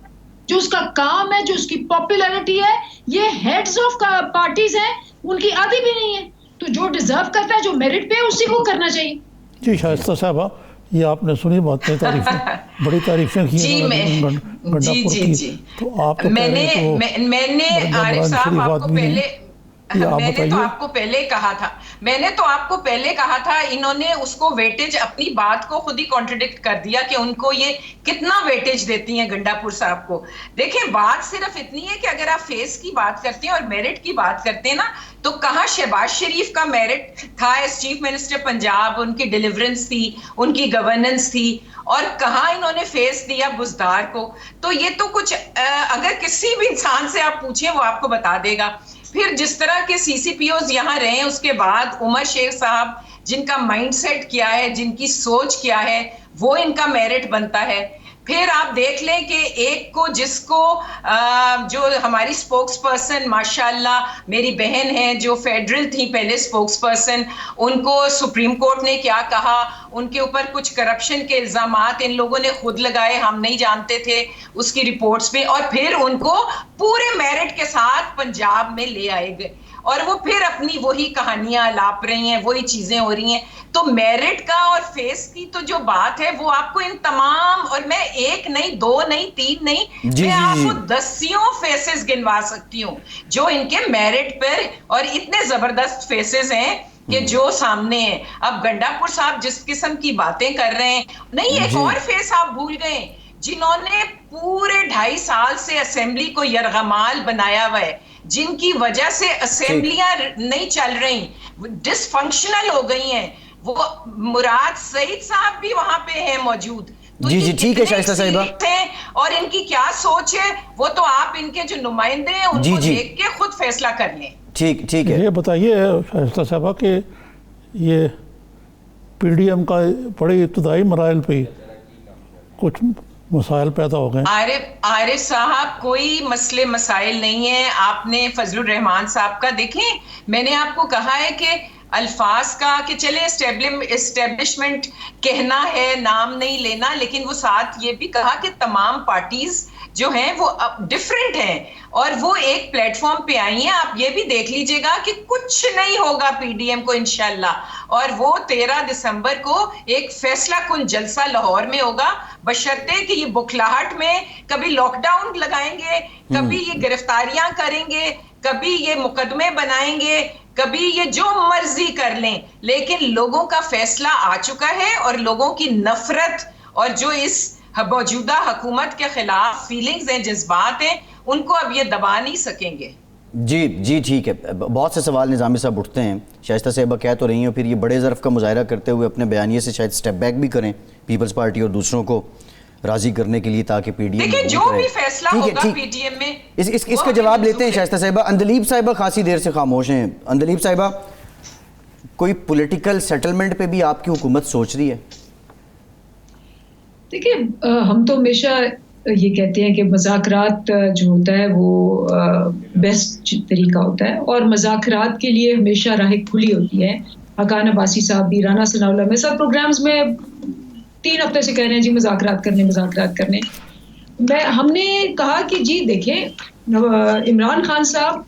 جو اس کا کام ہے, جو اس کی پاپولیرٹی ہے, یہ ہیڈز آف پارٹیز ہیں, ان کی آدھی بھی نہیں ہے. تو جو ڈیزرو کرتا ہے, جو میرٹ پہ, اسی کو کرنا چاہیے. جی شائستہ صاحبہ, یہ آپ نے سنی باتیں, تعریفیں, بڑی تعریفیں کی گنڈا پور کی. تو آپ تو میں نے عارف صاحب آپ کو پہلے میں نے تو آپ کو پہلے کہا تھا, انہوں نے اس کو ویٹیج, اپنی بات کو خود ہی کانٹرڈکٹ کر دیا کہ ان کو یہ کتنا ویٹیج دیتی ہیں گنڈا پور صاحب کو. دیکھیں بات صرف اتنی ہے کہ اگر آپ فیس کی بات کرتے ہیں اور میرٹ کی بات کرتے ہیں نا, تو کہاں شہباز شریف کا میرٹ تھا ایز چیف منسٹر پنجاب, ان کی ڈیلیورنس تھی, ان کی گورننس تھی, اور کہاں انہوں نے فیس دیا بزدار کو. تو یہ تو کچھ اگر کسی بھی انسان سے آپ پوچھیں وہ آپ کو بتا دے گا. پھر جس طرح کے سی سی پی اوز یہاں رہے, اس کے بعد عمر شیخ صاحب جن کا مائنڈ سیٹ کیا ہے, جن کی سوچ کیا ہے, وہ ان کا میرٹ بنتا ہے. پھر آپ دیکھ لیں کہ ایک کو, جس کو جو ہماری سپوکس پرسن ماشاءاللہ میری بہن ہیں, جو فیڈرل تھی پہلے سپوکس پرسن, ان کو سپریم کورٹ نے کیا کہا, ان کے اوپر کچھ کرپشن کے الزامات ان لوگوں نے خود لگائے, ہم نہیں جانتے تھے اس کی رپورٹس پہ, اور پھر ان کو پورے میرٹ کے ساتھ پنجاب میں لے آئے گئے, اور وہ پھر اپنی وہی کہانیاں لاپ رہی ہیں, وہی چیزیں ہو رہی ہیں. تو میرٹ کا اور فیس کی تو جو بات ہے وہ آپ کو ان تمام, اور میں 1 نہیں 2 نہیں 3 نہیں, میں آپ کو 10 فیسز گنوا سکتی ہوں جو ان کے میرٹ پر, اور اتنے زبردست فیسز ہیں کہ جو سامنے ہیں. اب گنڈا پور صاحب جس قسم کی باتیں کر رہے ہیں, نہیں ایک اور فیس آپ بھول گئے, جنہوں نے پورے 2.5 سال سے اسمبلی کو یرغمال بنایا ہوا ہے, جن کی وجہ سے اسمبلیاں نہیں چل رہی, ڈس فنکشنل ہو گئی ہیں, وہ مراد سعید صاحب بھی وہاں پہ ہیں موجود. جی ٹھیک ہے شائستہ صاحبہ, اور ان کی کیا سوچ ہے وہ تو آپ ان کے جو نمائندے ہیں ان کو دیکھ کے خود فیصلہ کر لیں. ٹھیک ہے. یہ بتائیے شائستہ صاحبہ کہ یہ پی ڈی ایم کا بڑے ابتدائی مراحل پہ کچھ مسائل پیدا ہو گئے. عارف صاحب کوئی مسئلے مسائل نہیں ہیں. آپ نے فضل الرحمان صاحب کا دیکھیں, میں نے آپ کو کہا ہے کہ الفاظ کا کہ چلے اسٹیبلشمنٹ کہنا ہے, نام نہیں لینا, لیکن وہ ساتھ یہ بھی کہا کہ تمام پارٹیز جو ہیں وہ ڈفرینٹ ہیں اور وہ ایک پلیٹ فارم پہ آئی ہیں. آپ یہ بھی دیکھ لیجئے گا کہ کچھ نہیں ہوگا پی ڈی ایم کو انشاءاللہ, اور وہ 13 دسمبر کو ایک فیصلہ کن جلسہ لاہور میں ہوگا, بشرطے کہ یہ بکھلاہٹ میں کبھی لاک ڈاؤن لگائیں گے, کبھی یہ گرفتاریاں کریں گے, کبھی یہ مقدمے بنائیں گے, کبھی یہ جو مرضی کر لیں, لیکن لوگوں کا فیصلہ آ چکا ہے, اور لوگوں کی نفرت اور جو اس موجودہ حکومت کے خلاف فیلنگز ہیں, جذبات ہیں, ان کو اب یہ دبا نہیں سکیں گے. جی ٹھیک ہے. بہت سے سوال نظامی صاحب اٹھتے ہیں, شائستہ صاحبہ کہہ تو رہی ہیں, پھر یہ بڑے ظرف کا مظاہرہ کرتے ہوئے اپنے بیانیے سے شاید سٹیپ بیک بھی کریں پیپلز پارٹی اور دوسروں کو راضی کرنے کے لیے, تاکہ پی ڈی ایم دیکھیں جو بھی فیصلہ ہوگا پی ڈی ایم میں اس کا جواب لیتے ہیں. شائستہ صاحبہ, اندلیب صاحبہ خاصی دیر سے خاموش ہیں. اندلیب صاحبہ, کوئی پولیٹیکل سیٹلمنٹ پہ بھی آپ کی حکومت سوچ رہی ہے؟ دیکھیں ہم تو ہمیشہ یہ کہتے ہیں کہ مذاکرات جو ہوتا ہے وہ بیسٹ طریقہ ہوتا ہے, اور مذاکرات کے لیے ہمیشہ راہ کھلی ہوتی ہے. حقان عباسی صاحب بھی, رانا ثناء اللہ, میں سب پروگرامز میں 3 ہفتے سے کہہ رہے ہیں جی مذاکرات کرنے. ہم نے کہا کہ جی دیکھیں عمران خان صاحب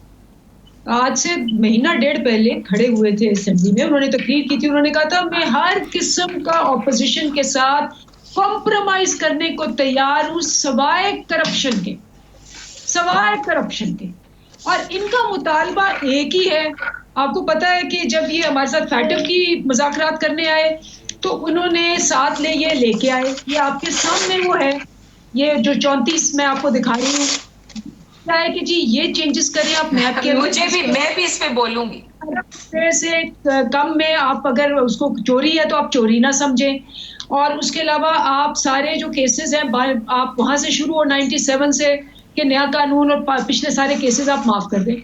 آج سے مہینہ ڈیڑھ پہلے کھڑے ہوئے تھے اسمبلی میں, انہوں نے تقریر کی تھی, انہوں نے کہا تھا میں ہر قسم کا اپوزیشن کے ساتھ کمپرومائز کرنے کو تیار ہوں سوائے کرپشن کے, سوائے کرپشن کے. اور ان کا مطالبہ ایک ہی ہے. آپ کو پتا ہے کہ جب یہ ہمارے ساتھ فیٹف کی مذاکرات کرنے آئے تو انہوں نے ساتھ لے کے آئے, یہ آپ کے سامنے وہ ہے, یہ جو 34 میں آپ کو دکھا رہی ہوں, کیا ہے کہ جی یہ چینجز کریں آپ نیب کے, میں بھی اس پہ بولوں گی. سے کم میں آپ اگر اس کو چوری ہے تو آپ چوری نہ سمجھیں, اور اس کے علاوہ آپ سارے جو کیسز ہیں آپ وہاں سے شروع ہو 97 سے کہ نیا قانون اور پچھلے سارے کیسز آپ معاف کر دیں.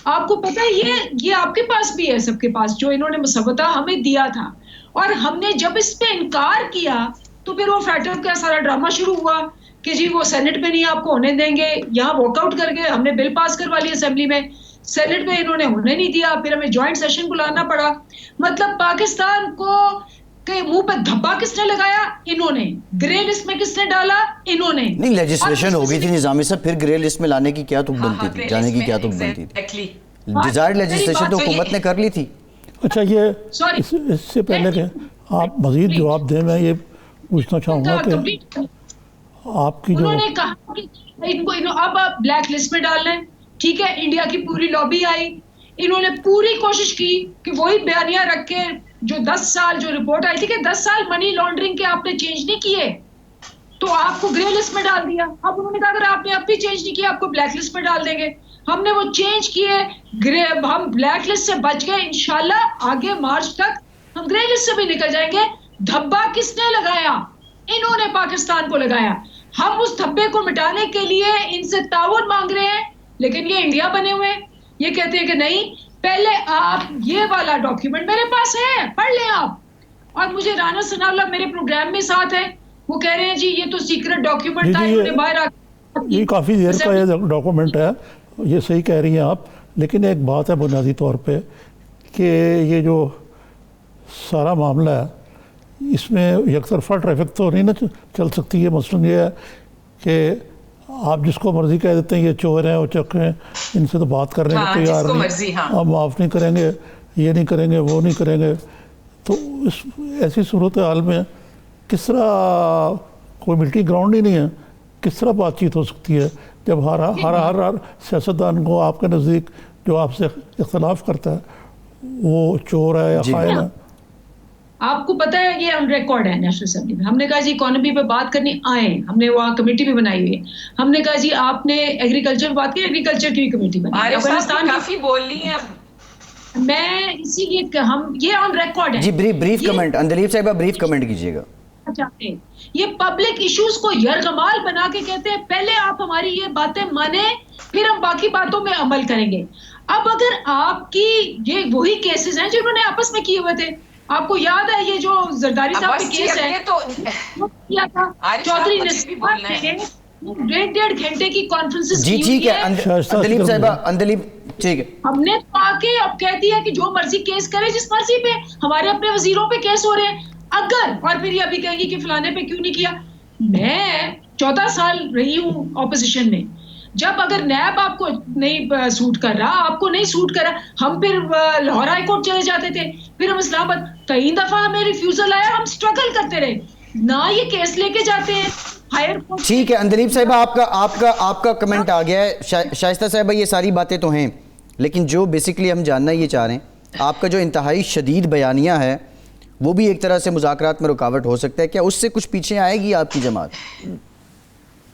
آپ کو پتہ ہے یہ آپ کے پاس بھی ہے, سب کے پاس, جو انہوں نے مسودہ ہمیں دیا تھا, اور ہم نے جب اس پہ انکار کیا تو پھر وہ فیٹف کا سارا ڈرامہ شروع ہوا کہ جی وہ سینٹ میں نہیں آپ کو ہونے دیں گے, یہاں واک آؤٹ کر کے ہم نے بل پاس کروا لیا اسمبلی میں, سینٹ میں انہوں نے ہونے نہیں دیا, پھر ہمیں جوائنٹ سیشن بلانا پڑا. مطلب پاکستان کو کہ منہ پہ دھبا کس نے لگایا, انہوں نے. گرے لسٹ میں کس نے ڈالا, انہوں نے. نہیں لیجسلیشن ہو گئی تھی نظامی صاحب, پھر گرے لسٹ میں لانے کی کیا تک بنتی تھی, جانے کی کیا تک بنتی تھی, ڈیزائرڈ لیجسلیشن تو حکومت نے کر لی تھی. اچھا یہ اس سے پہلے کہ آپ مزید جواب دیں, میں یہ پوچھنا چاہوں گا کہ آپ کی جو انہوں نے کہا کہ اب آپ بلیک لسٹ میں ڈال لیں, ٹھیک ہے, انڈیا کی پوری لابی آئی, انہوں نے پوری کوشش کی کہ وہی بیانیہ رکھ کے جو 10 سال جو رپورٹ آئی تھی کہ 10 سال منی لانڈرنگ کے آپ نے چینج نہیں کیے تو آپ کو گرے لسٹ میں ڈال دیا. اب انہوں نے کہا اگر آپ نے اب بھی چینج نہیں کیا آپ کو بلیک لسٹ میں ڈال دیں گے. ہم نے وہ چینج کیے, ہم بلیک لسٹ سے بچ گئے, انشاءاللہ آگے مارچ تک ہم گرے لسٹ سے بھی نکل جائیں گے. دھبا کس نے لگایا, انہوں نے پاکستان کو لگایا. ہم اس دھبے کو مٹانے کے لیے ان سے تعاون مانگ رہے ہیں, لیکن یہ انڈیا بنے ہوئے یہ کہتے ہیں کہ نہیں, پہلے آپ یہ والا ڈاکیومنٹ میرے پاس ہے, پڑھ لیں آپ. اور مجھے رانا ثناء اللہ میرے پروگرام میں ساتھ ہے, وہ کہہ رہے ہیں جی یہ تو سیکرٹ ڈاکیومنٹ تھا, انہوں نے باہر یہ کافی دیر کا یہ ڈاکومنٹ ہے, یہ صحیح کہہ رہی ہیں آپ. لیکن ایک بات ہے بنیادی طور پہ کہ یہ جو سارا معاملہ ہے اس میں یک طرفہ ٹریفک تو نہیں نا چل سکتی ہے. مثلاً یہ ہے کہ آپ جس کو مرضی کہہ دیتے ہیں یہ چور ہیں, وہ چک ہیں, ان سے تو بات کرنے کو تیار نہیں, آپ معاف نہیں کریں گے, یہ نہیں کریں گے, وہ نہیں کریں گے. تو اس ایسی صورتحال میں کس طرح کوئی ملٹی گراؤنڈ ہی نہیں ہے, کس طرح بات چیت ہو سکتی ہے جب ہر سیاستدان کو آپ کے نزدیک جو آپ سے اختلاف کرتا ہے وہ چور ہے یا خائن ہے. آپ کو پتہ ہے یہ ہم ریکارڈ ہے نیشنل اسمبلی میں, ہم نے کہا جی اکانومی پہ بات کرنی آئیں, ہم نے وہاں کمیٹی بھی بنائی ہوئی ہے. ہم نے کہا جی آپ نے ایگریکلچر بات کی, ایگریکلچر کی بھی کمیٹی بنائی ہے. افغانستان کافی بول لی ہیں میں اسی لیے ہم یہ آن ریکارڈ ہے. جی بریف کمنٹ, اندلیب صاحبہ بریف کمنٹ کیجیے گا. یہ پبلک ایشوز کو یرغمال بنا کے کہتے ہیں پہلے آپ ہماری یہ باتیں مانیں پھر ہم باقی باتوں میں عمل کریں گے. اب اگر آپ کی یہ وہی کیسز ہیں جنہوں نے آپس میں کیے ہوئے تھے, آپ کو یاد ہے یہ جو زرداری صاحب کے کیس ہے تو کیا تھا چودھری نصرت نے 1.5 گھنٹے کی کانفرنسز جی ٹھیک ہے اندلیب صاحبہ, اندلیب ٹھیک ہے. ہم نے تو آ کے اب کہہ دیا کہ جو مرضی کیس کرے جس مرضی پہ, ہمارے اپنے وزیروں پہ کیس ہو رہے ہیں اگر, اور پھر یہ ابھی کہیں گی کہ فلانے پہ کیوں نہیں کیا. میں 14 سال رہی ہوں اپوزیشن میں, جب اگر نیب آپ کو نہیں سوٹ کر رہا, آپ کو نہیں سوٹ کر رہا, ہم پھر لاہور ہائی کورٹ چلے جاتے تھے, پھر ہم اسلام آباد, کئی دفعہ ہمیں ریفیوزل آیا, ہم سٹرگل کرتے رہے, نہ یہ کیس لے کے جاتے ہیں ہائر کورٹ. ٹھیک ہے اندلیب صاحبہ, آپ کا کمنٹ آ گیا ہے. شائستہ صاحبہ یہ ساری باتیں تو ہیں, لیکن جو بیسکلی ہم جاننا یہ چاہ رہے ہیں, آپ کا جو انتہائی شدید بیانیہ ہے وہ بھی ایک طرح سے مذاکرات میں رکاوٹ ہو سکتا ہے, کیا اس سے کچھ پیچھے آئے گی آپ کی جماعت؟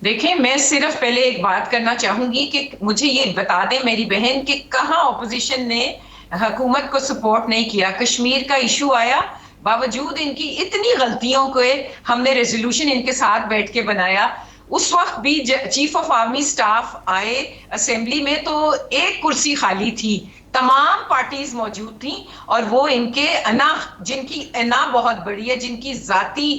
دیکھیں میں صرف پہلے ایک بات کرنا چاہوں گی کہ مجھے یہ بتا دیں میری بہن کہ کہاں اپوزیشن نے حکومت کو سپورٹ نہیں کیا. کشمیر کا ایشو آیا, باوجود ان کی اتنی غلطیوں کو ہم نے ریزولوشن ان کے ساتھ بیٹھ کے بنایا. اس وقت بھی چیف آف آرمی سٹاف آئے اسمبلی میں تو ایک کرسی خالی تھی, تمام پارٹیز موجود تھیں, اور وہ ان کے جن کی انا بہت بڑی ہے, جن کی ذاتی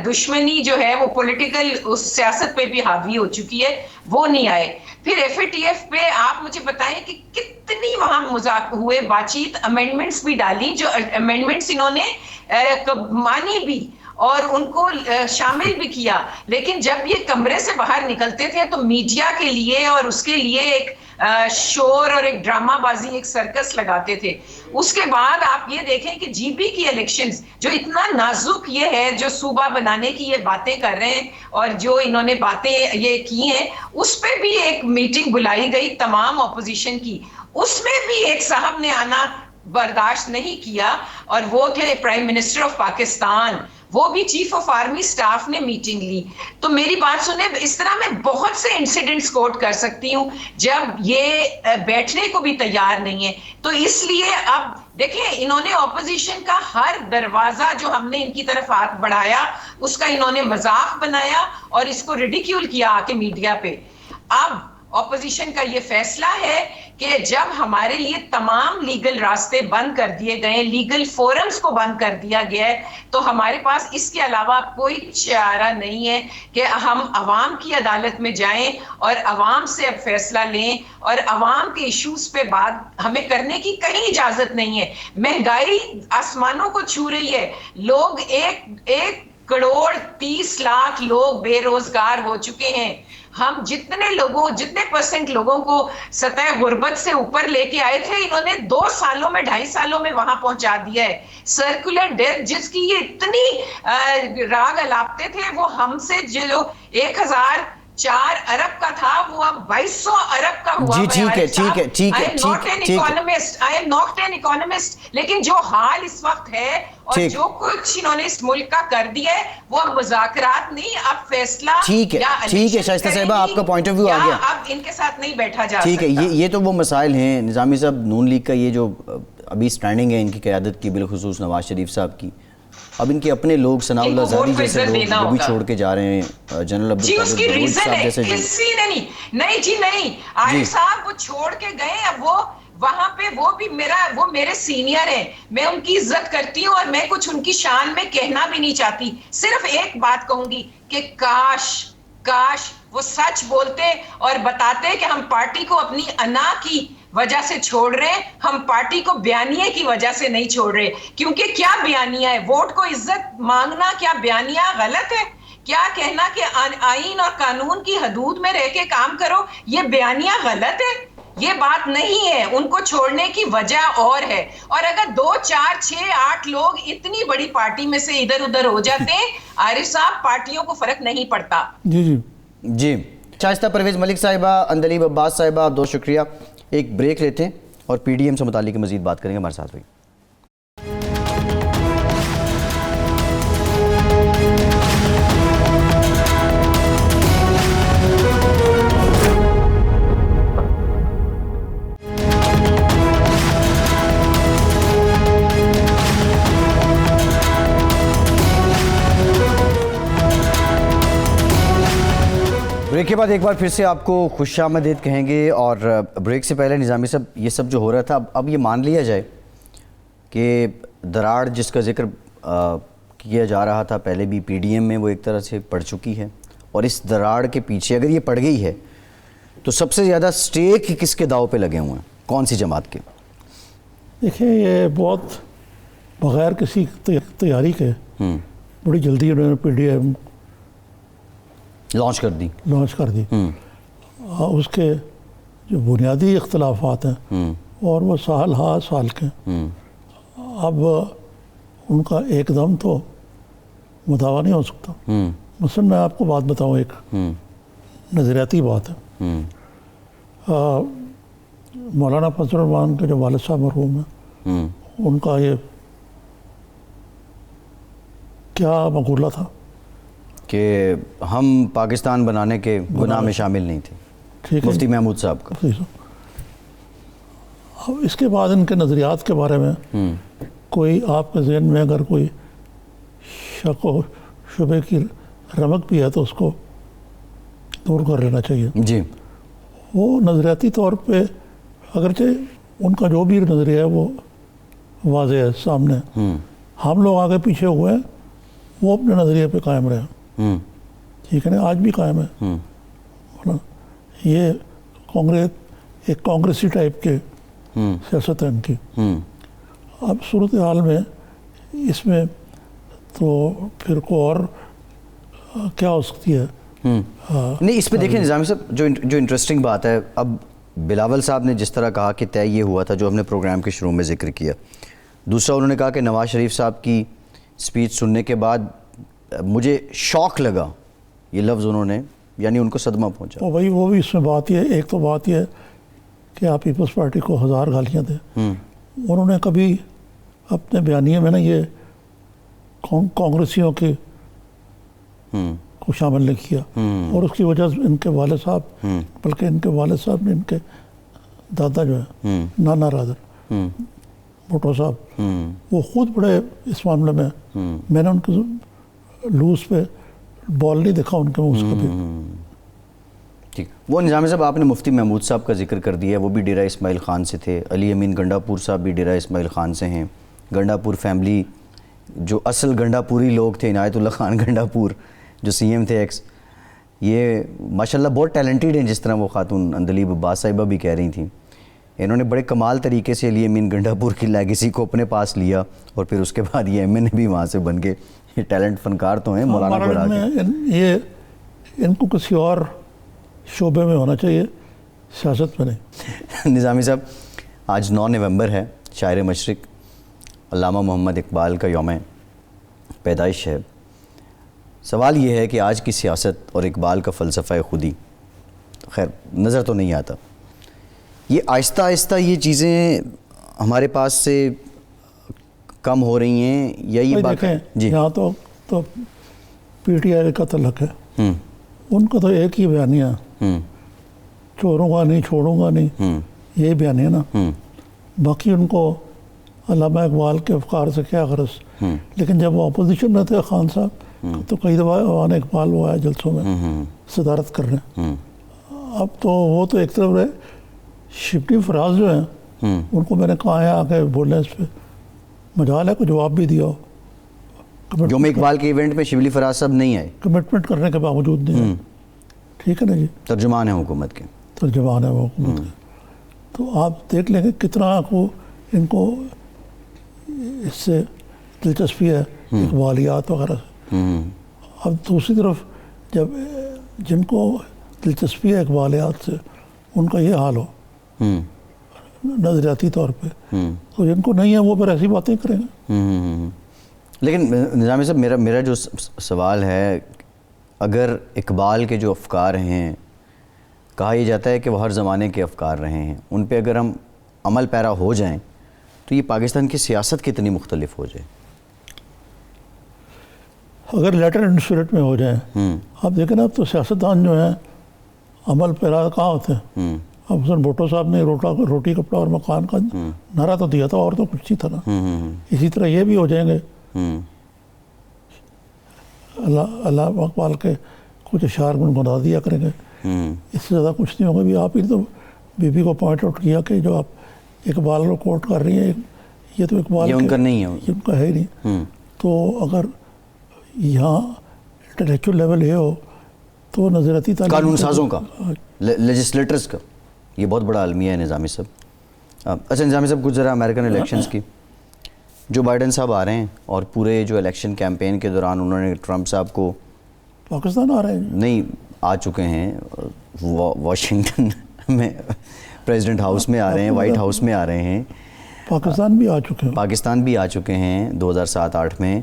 دشمنی جو ہے وہ پولیٹیکل سیاست پہ بھی حاوی ہو چکی ہے, وہ نہیں آئے. پھر ایف اے ٹی ایف پہ آپ مجھے بتائیں کہ کتنی وہاں مذاکرے ہوئے, بات چیت, امینڈمنٹس بھی ڈالی, جو امینڈمنٹس انہوں نے مانی بھی, اور ان کو شامل بھی کیا، لیکن جب یہ کمرے سے باہر نکلتے تھے تو میڈیا کے لیے اور اس کے لیے ایک شور اور ایک ڈرامہ بازی، ایک سرکس لگاتے تھے. اس کے بعد آپ یہ دیکھیں کہ جی پی کی الیکشنز جو اتنا نازک یہ ہے، جو صوبہ بنانے کی یہ باتیں کر رہے ہیں اور جو انہوں نے باتیں یہ کی ہیں، اس پہ بھی ایک میٹنگ بلائی گئی تمام اپوزیشن کی، اس میں بھی ایک صاحب نے آنا برداشت نہیں کیا اور وہ تھے پرائم منسٹر آف پاکستان، وہ بھی چیف آف آرمی سٹاف نے میٹنگ لی. تو میری بات سنیں، اس طرح میں بہت سے انسیڈنٹس کوٹ کر سکتی ہوں جب یہ بیٹھنے کو بھی تیار نہیں ہے. تو اس لیے اب دیکھیں، انہوں نے اپوزیشن کا ہر دروازہ جو ہم نے ان کی طرف ہاتھ بڑھایا اس کا انہوں نے مذاق بنایا اور اس کو ریڈیکیول کیا آ کے میڈیا پہ. اب اپوزیشن کا یہ فیصلہ ہے کہ جب ہمارے لیے تمام لیگل راستے بند کر دیے گئے، لیگل فورمز کو بند کر دیا گیا ہے، تو ہمارے پاس اس کے علاوہ کوئی چارہ نہیں ہے کہ ہم عوام کی عدالت میں جائیں اور عوام سے اب فیصلہ لیں، اور عوام کے ایشوز پہ بات ہمیں کرنے کی کہیں اجازت نہیں ہے. مہنگائی آسمانوں کو چھو رہی ہے، لوگ 1,30,00,000 لوگ بے روزگار ہو چکے ہیں. ہم جتنے پرسنٹ لوگوں کو سطح غربت سے اوپر لے کے آئے تھے، انہوں نے 2 سالوں میں 2.5 سالوں میں وہاں پہنچا دیا ہے. سرکولر ڈیتھ جس کی یہ اتنی راگ الاپتے تھے، وہ ہم سے جو 1,004 ارب کا تھا وہ اب 2,200 ارب کا ہوا. جی ٹھیک ہے. I am not an economist, لیکن جو حال اس وقت ہے اور جو کچھ انہوں نے اس ملک کا کر دیا ہے، وہ اب مذاکرات نہیں، اب فیصلہ. ٹھیک ہے شائستہ صاحبہ، آپ کا پوائنٹ آف ویو آ گیا. اب ان کے ساتھ نہیں بیٹھا جا سکتا. ٹھیک ہے، یہ تو وہ مسائل ہیں. نظامی صاحب، نون لیگ کا یہ جو ابھی سٹینڈنگ ہے ان کی قیادت کی، بالخصوص نواز شریف صاحب کی، اب ان کے اپنے لوگ ثناء اللہ زادی جیسے لوگ وہ بھی چھوڑ کے جا رہے ہیں، جنرل عبدالقادر بلوچ صاحب جیسے. کسی نے نہیں جی نہیں، عارف صاحب وہ چھوڑ کے گئے. اب وہ وہاں پہ وہ میرے سینئر ہیں، میں ان کی عزت کرتی ہوں اور میں کچھ ان کی شان میں کہنا بھی نہیں چاہتی. صرف ایک بات کہوں گی کہ کاش وہ سچ بولتے اور بتاتے کہ ہم پارٹی کو اپنی انا کی وجہ سے چھوڑ رہے ہیں، ہم پارٹی کو بیانیے کی وجہ سے نہیں چھوڑ رہے. کیونکہ کیا بیانیہ ہے؟ ووٹ کو عزت مانگنا کیا بیانیہ غلط ہے؟ کیا کہنا کہ آئین اور قانون کی حدود میں رہ کے کام کرو، یہ بیانیہ غلط ہے؟ یہ بات نہیں ہے. ان کو چھوڑنے کی وجہ اور ہے. اور اگر 2 4 6 8 لوگ اتنی بڑی پارٹی میں سے ادھر ادھر ہو جاتے ہیں، عارف صاحب، پارٹیوں کو فرق نہیں پڑتا. جی شائستہ پرویز ملک صاحبہ، اندلیب عباس صاحبہ، دو شکریہ. ایک بریک لیتے ہیں اور پی ڈی ایم سے متعلق مزید بات کریں گے. ہمارے ساتھ ہوئی. بریک کے بعد ایک بار پھر سے آپ کو خوش آمدید کہیں گے. اور بریک سے پہلے نظامی صاحب، یہ سب جو ہو رہا تھا، اب یہ مان لیا جائے کہ دراڑ جس کا ذکر کیا جا رہا تھا پہلے بھی پی ڈی ایم میں، وہ ایک طرح سے پڑ چکی ہے، اور اس دراڑ کے پیچھے اگر یہ پڑ گئی ہے تو سب سے زیادہ سٹیک کس کے داؤ پہ لگے ہوئے ہیں؟ کون سی جماعت کے؟ دیکھیں، یہ بہت بغیر کسی تیاری کے بڑی جلدی انہوں نے پی ڈی ایم لانچ کر دی. اس کے جو بنیادی اختلافات ہیں اور وہ سال کے، اب ان کا ایک دم تو مداوع نہیں ہو سکتا. مثلا میں آپ کو بات بتاؤں، ایک نظریاتی بات ہے. مولانا فضل الرحمان کے جو والد صاحب مرحوم ہیں، ان کا یہ کیا مقولہ تھا کہ ہم پاکستان بنانے کے گناہ میں شامل نہیں تھے، مفتی محمود صاحب کا. اب اس کے بعد ان کے نظریات کے بارے میں کوئی آپ کے ذہن میں اگر کوئی شک و شبے کی رمق بھی ہے تو اس کو دور کر لینا چاہیے. جی، وہ نظریاتی طور پہ اگرچہ ان کا جو بھی نظریہ ہے وہ واضح ہے سامنے، ہم لوگ آگے پیچھے ہوئے ہیں، وہ اپنے نظریے پہ قائم رہے. ٹھیک ہے نا، آج بھی قائم ہے. یہ ایک کانگریسی ٹائپ کے سیاست ہے ان کی. اب صورتحال میں اس میں تو پھر کو اور کیا ہو سکتی ہے. نہیں اس پہ دیکھیں نظامی صاحب جو انٹرسٹنگ بات ہے, اب بلاول صاحب نے جس طرح کہا کہ طے یہ ہوا تھا جو ہم نے پروگرام کے شروع میں ذکر کیا, دوسرا انہوں نے کہا کہ نواز شریف صاحب کی سپیچ سننے کے بعد مجھے شوق لگا, یہ لفظ انہوں نے, یعنی ان کو صدمہ پہنچا. وہ بھی اس میں بات یہ ہے, ایک تو بات یہ ہے کہ آپ پیپلز پارٹی کو 1000 گالیاں دیں, انہوں نے کبھی اپنے بیانیے میں نا یہ کانگریسیوں کی کو شامل نہیں کیا, اور اس کی وجہ سے ان کے والد صاحب, بلکہ ان کے والد صاحب نے ان کے دادا جو ہیں نانا رادر بھٹو صاحب, وہ خود بڑے اس معاملے میں نے ان کے لوز پہ بال نہیں دیکھا ان کے منہ سے کبھی. ٹھیک, وہ نظامی صاحب آپ نے مفتی محمود صاحب کا ذکر کر دیا, وہ بھی ڈیرہ اسماعیل خان سے تھے. علی امین گنڈا پور صاحب بھی ڈیرہ اسماعیل خان سے ہیں. گنڈا پور فیملی جو اصل گنڈا پوری لوگ تھے, عنایت اللہ خان گنڈا پور جو سی ایم تھے ایکس, یہ ماشاءاللہ بہت ٹیلنٹڈ ہیں, جس طرح وہ خاتون اندلیب عباس صاحبہ بھی کہہ رہی تھیں. انہوں نے بڑے کمال طریقے سے علی امین گنڈا پور کی لیگیسی کو اپنے پاس لیا, اور پھر اس کے بعد یہ ایم این اے بھی وہاں سے بن گئے. یہ ٹیلنٹ فنکار تو ہیں مولانا کو ہرا کے. یہ ان کو کسی اور شعبے میں ہونا چاہیے, سیاست میں نہیں. نظامی صاحب آج 9 نومبر ہے, شاعر مشرق علامہ محمد اقبال کا یوم پیدائش ہے. سوال یہ ہے کہ آج کی سیاست اور اقبال کا فلسفہ خودی, خیر نظر تو نہیں آتا, یہ آہستہ آہستہ یہ چیزیں ہمارے پاس سے کم ہو رہی ہیں, یا یہ بات جی یہاں تو پی ٹی آئی کا تعلق ہے, ان کا تو ایک ہی بیانیہ ہے, چوروں گا نہیں چھوڑوں گا نہیں, یہی بیانیہ نا. باقی ان کو علامہ اقبال کے افکار سے کیا غرض. لیکن جب وہ اپوزیشن میں تھے خان صاحب, تو کئی دفعہ علامہ اقبال وہ آئے جلسوں میں صدارت کر رہے ہیں. اب تو وہ تو ایک طرف رہے, شبلی فراز جو ہیں ان کو میں نے کہا ہے آ کے بولنے اس پہ, مجال ہے کو جواب بھی دیا ہو. یوم اقبال کے ایونٹ میں شبلی فراز صاحب نہیں آئے, کمٹمنٹ کرنے کے باوجود نہیں آئے. ٹھیک ہے نا جی, ترجمان ہیں حکومت کے. ترجمان ہے وہ حکومت کے. تو آپ دیکھ لیں گے کتنا کو ان کو اس سے دلچسپی ہے اقبالیات وغیرہ سے. اب دوسری طرف جب جن کو دلچسپی ہے اقبالیات سے, ان کا یہ حال ہو نظریاتی طور پہ, تو جن کو نہیں ہے وہ پھر ایسی باتیں کریں گے. لیکن نظامی صاحب میرا جو سوال ہے, اگر اقبال کے جو افکار ہیں, کہا یہ جاتا ہے کہ وہ ہر زمانے کے افکار رہے ہیں, ان پہ اگر ہم عمل پیرا ہو جائیں تو یہ پاکستان کی سیاست کتنی مختلف ہو جائے. اگر لیٹر اینڈ اسپرٹ میں ہو جائیں. آپ دیکھیں نا, اب تو سیاستدان جو ہیں عمل پیرا کہاں ہوتے ہیں. اب حسن بھٹو صاحب نے روٹی کپڑا اور مکان کا نعرہ تو دیا تھا, اور تو کچھ نہیں تھا نا. اسی طرح یہ بھی ہو جائیں گے. اللہ اقبال کے کچھ اشعار گنگنا دیا کریں گے, اس سے زیادہ کچھ نہیں ہوگا. بھی آپ ہی تو بی بی کو پوائنٹ آؤٹ کیا کہ جو آپ اقبال کو کوٹ کر رہی ہیں, یہ تو اقبال یہ ان کا نہیں ہے, یہ ان کا ہے ہی نہیں. تو اگر یہاں انٹلیکچوئل لیول یہ ہو تو نظریاتی تعلیم, قانون سازوں کا, لیجسلیٹرز کا, یہ بہت بڑا المیہ ہے نظامی صاحب. اچھا نظامی صاحب, کچھ ذرا امریکن الیکشنز کی, جو بائیڈن صاحب آ رہے ہیں اور پورے جو الیکشن کیمپین کے دوران انہوں نے ٹرمپ صاحب کو پاکستان آ رہے ہیں نہیں آ چکے ہیں, واشنگٹن میں پریزیڈنٹ ہاؤس میں آ رہے ہیں, وائٹ ہاؤس میں آ رہے ہیں, پاکستان بھی آ چکے ہیں. پاکستان بھی آ چکے ہیں 2007-8 میں,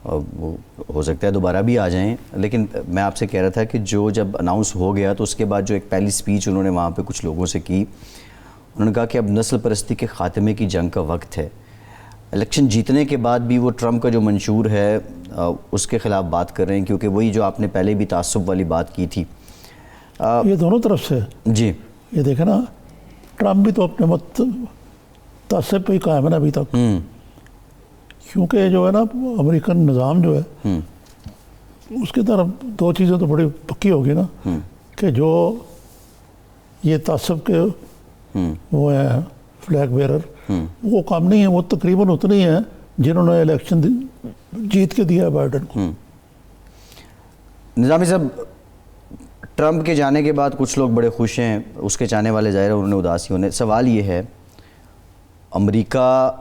وہ ہو سکتا ہے دوبارہ بھی آ جائیں. لیکن میں آپ سے کہہ رہا تھا کہ جو جب اناؤنس ہو گیا تو اس کے بعد جو ایک پہلی سپیچ انہوں نے وہاں پہ کچھ لوگوں سے کی, انہوں نے کہا کہ اب نسل پرستی کے خاتمے کی جنگ کا وقت ہے. الیکشن جیتنے کے بعد بھی وہ ٹرمپ کا جو منشور ہے اس کے خلاف بات کر رہے ہیں, کیونکہ وہی جو آپ نے پہلے بھی تعصب والی بات کی تھی. یہ دونوں طرف سے جی, یہ دیکھیں نا, ٹرمپ بھی تو اپنے تعصب پہ ہی قائم ہے نا ابھی تک. کیونکہ جو ہے نا امریکن نظام جو ہے اس کی طرف دو چیزیں تو بڑی پکی ہوگی نا, کہ جو یہ تعصب کے وہ ہیں فلیگ بیرر, وہ کام نہیں ہے. وہ تقریباً اتنے ہی ہیں جنہوں نے الیکشن جیت کے دیا ہے بائیڈن کو. نظامی صاحب, ٹرمپ کے جانے کے بعد کچھ لوگ بڑے خوش ہیں, اس کے چاہنے والے ظاہر ہے انہوں نے اداسی ہونے. سوال یہ ہے, امریکہ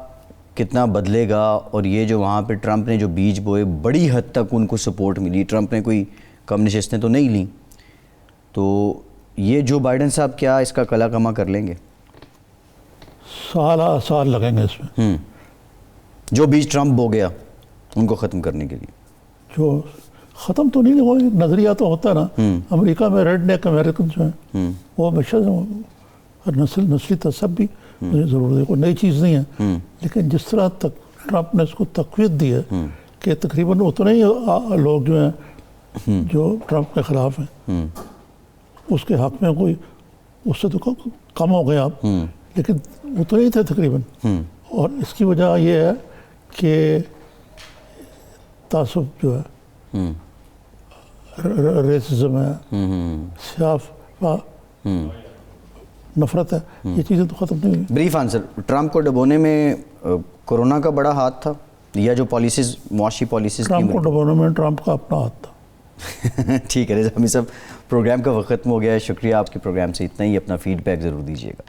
کتنا بدلے گا, اور یہ جو وہاں پہ ٹرمپ نے جو بیج بوئے بڑی حد تک ان کو سپورٹ ملی, ٹرمپ نے کوئی کم نشستیں تو نہیں لیں, تو یہ جو بائیڈن صاحب کیا اس کا کلا کما کر لیں گے؟ سال لگیں گے اس میں. جو بیج ٹرمپ بو گیا ان کو ختم کرنے کے لیے. جو ختم تو نہیں ہوا, نظریہ تو ہوتا ہے نا. امریکہ میں ریڈ نیک امریکن جو ہیں وہ ہمیشہ نسلی تعصب بھی ضرور ہے, کوئی نئی چیز نہیں ہے, لیکن جس طرح تک ٹرمپ نے اس کو تقویت دی ہے کہ تقریباً اتنے ہی لوگ جو ہیں جو ٹرمپ کے خلاف ہیں اس کے حق میں کوئی اس سے تو کم ہو گئے آپ, لیکن اتنے ہی تھے تقریباً. اور اس کی وجہ یہ ہے کہ تعصب جو ہے, ریسزم ہے, سیاہ نفرت ہے, یہ چیزیں تو ختم نہیں ہوئی. بریف آنسر, ٹرمپ کو ڈبونے میں کورونا کا بڑا ہاتھ تھا یا جو پالیسیز, معاشی پالیسیز؟ ٹرمپ کو ڈبونے میں ٹرمپ کا اپنا ہاتھ تھا. ٹھیک ہے نظامی صاحب, پروگرام کا وقت ختم ہو گیا ہے. شکریہ آپ کے پروگرام سے اتنا ہی. اپنا فیڈ بیک ضرور دیجیے گا.